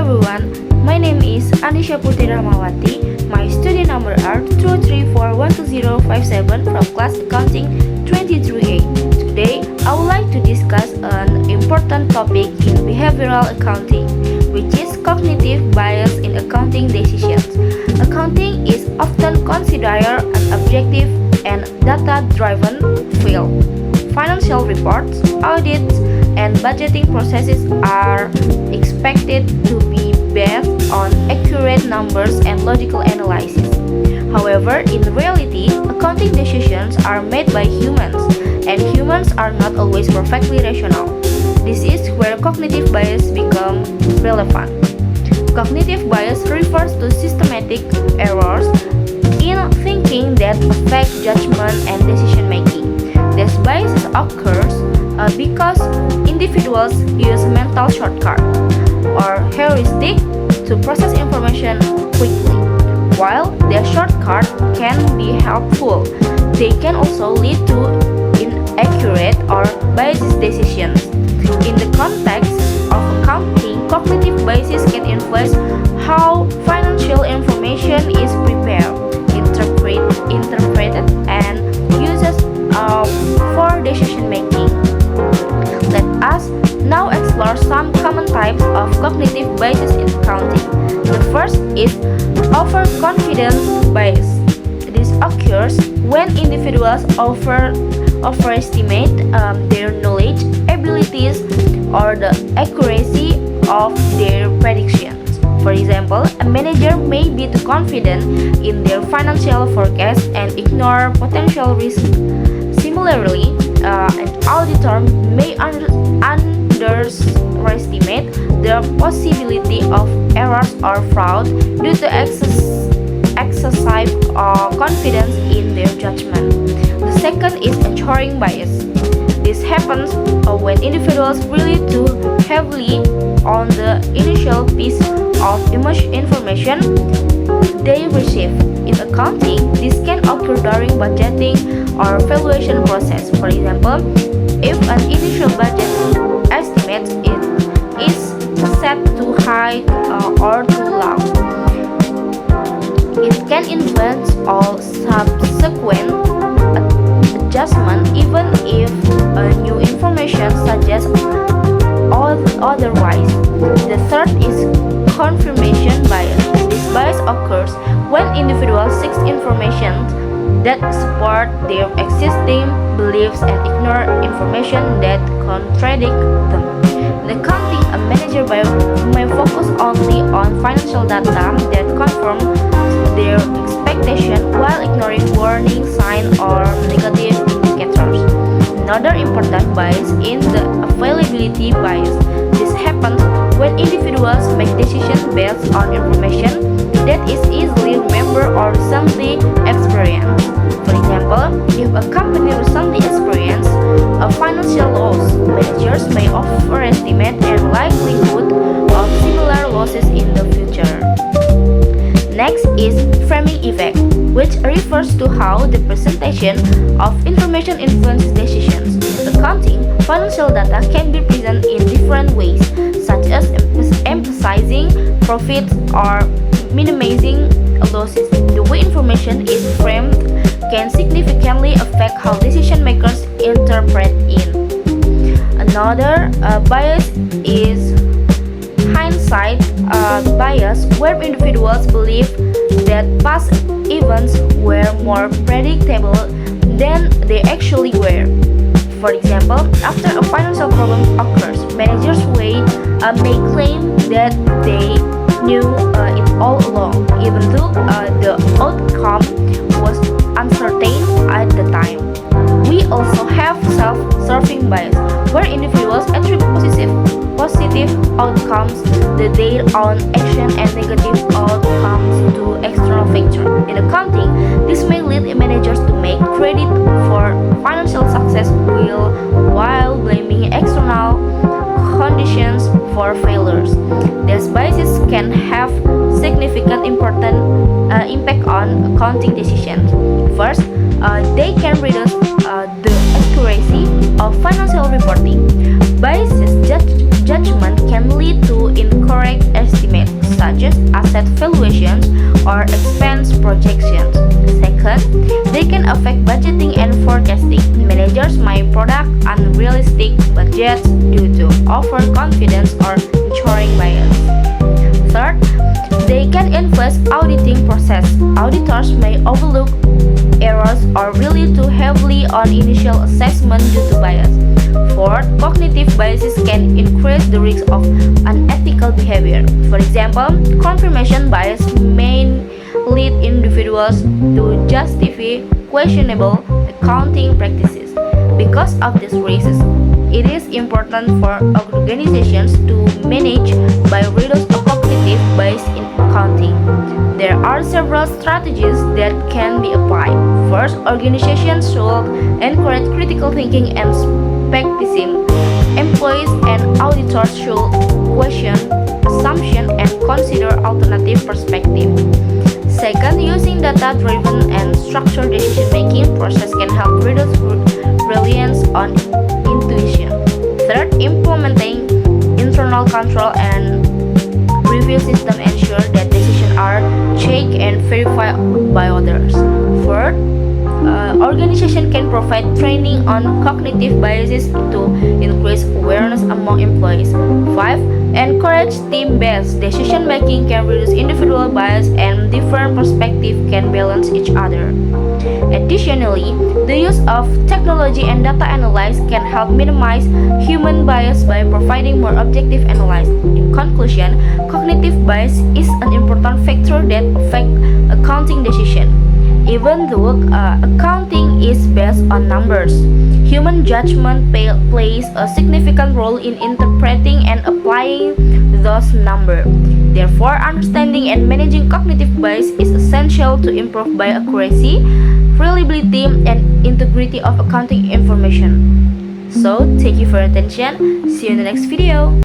everyone, my name is Anisha Putri Rahmawati. My study number are 234120057 from class accounting 23A. Today, I would like to discuss an important topic in behavioral accounting, which is cognitive bias in accounting decisions. Accounting is often considered an objective and data-driven field. Financial reports, audits, and budgeting processes are expected to be based on accurate numbers and logical analysis. However, in reality, accounting decisions are made by humans, and humans are not always perfectly rational. This is where cognitive bias becomes relevant. Cognitive bias refers to systematic errors in thinking that affect judgment and decision making. This bias occurs because individuals use mental shortcuts or heuristics to process information quickly. While their shortcut can be helpful, they can also lead to inaccurate or biased decisions. In the context of accounting, cognitive biases can influence how financial information is prepared, interpreted, and used for decision making. Let us now explore some common types of cognitive biases in accounting. The first is overconfidence bias. This occurs when individuals overestimate their knowledge, abilities, or the accuracy of their predictions. For example, a manager may be too confident in their financial forecast and ignore potential risks. Similarly, an auditor may underestimate the possibility of errors or fraud due to excessive confidence in their judgment. The second is anchoring bias. This happens when individuals rely too heavily on the initial piece of information they receive. In accounting, this can occur during budgeting or valuation process. For example, if an initial budget estimate is set too high or too low, it can influence all subsequent adjustment even if new information suggests otherwise. The third is confirmation bias. This bias occurs when individuals seek information that support their existing beliefs and ignore information that contradict them. In accounting, a manager may focus only on financial data that confirm their expectation while ignoring warning signs or negative indicators. Another important bias is the availability bias. This happens when individuals make decisions based on information that is easily remembered or recently experienced. For example, if a company recently experienced a financial loss, managers may overestimate the likelihood of similar losses in the future. Next is framing effect, which refers to how the presentation of information influences decisions. In accounting, financial data can be presented in different ways, such as emphasizing profits or minimizing losses. The way information is framed can significantly affect how decision makers interpret it. Another bias is hindsight bias, where individuals believe that past events were more predictable than they actually were. For example, after a financial problem occurs, managers may claim that they knew it all along, even though the outcome was uncertain at the time. We also have self-serving bias, where individuals attribute positive outcomes to their own action and negative outcomes to external factors. In accounting, this may lead managers to make credit for financial success while blaming external conditions for failures. These biases can have significant impact on accounting decisions. First, they can reduce the accuracy of financial reporting. Biased judgment can lead to incorrect estimates as asset valuations or expense projections. Second, they can affect budgeting and forecasting. Managers might product unrealistic budgets due to overconfidence or insuring bias. Third, they can influence auditing process. Auditors may overlook errors or rely too heavily on initial assessment due to bias. Fourth, cognitive biases can increase the risk of unethical behavior. For example, confirmation bias may lead individuals to justify questionable accounting practices. Because of these risks, it is important for organizations to manage by reduce a cognitive bias in accounting. There are several strategies that can be applied. First, organizations should encourage critical thinking and skepticism. Employees and auditors should question assumptions and consider alternative perspectives. Second, using data-driven and structured decision-making process can help reduce reliance on intuition. Third, implementing internal control and review system ensure that decisions are checked and verified by others. Fourth, organization can provide training on cognitive biases to increase awareness among employees. 5. Encourage team-based decision-making can reduce individual bias and different perspectives can balance each other. Additionally, the use of technology and data analysis can help minimize human bias by providing more objective analysis. In conclusion, cognitive bias is an important factor that affects accounting decisions. Even though accounting is based on numbers, human judgment plays a significant role in interpreting and applying those numbers. Therefore, understanding and managing cognitive bias is essential to improve by accuracy, reliability, and integrity of accounting information. So, thank you for your attention. See you in the next video.